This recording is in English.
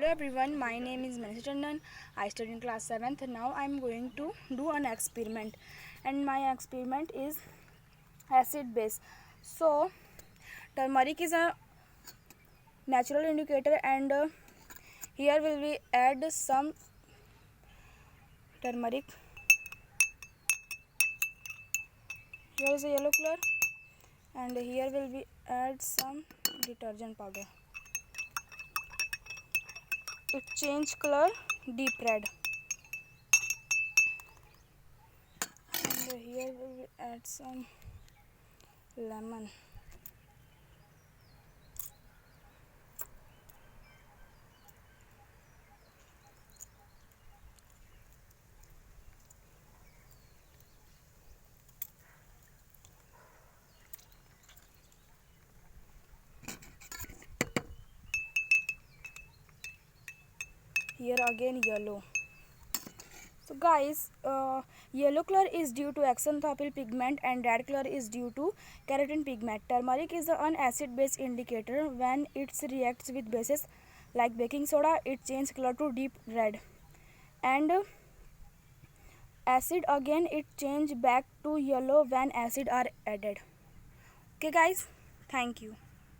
Hello everyone, my name is Mansi Chandan. I study in class 7th. Now I am going to do an experiment, and my experiment is acid base. So turmeric is a natural indicator, and here will we add some turmeric. Here is a yellow color, and here will we add some detergent powder. It change color deep red. And here we will add some lemon. Here again yellow. So guys, yellow color is due to xanthophyll pigment and red color is due to keratin pigment. Turmeric is an acid base indicator. When it reacts with bases like baking soda, it changes color to deep red. And acid again, it change back to yellow when acid are added. Okay guys, thank you.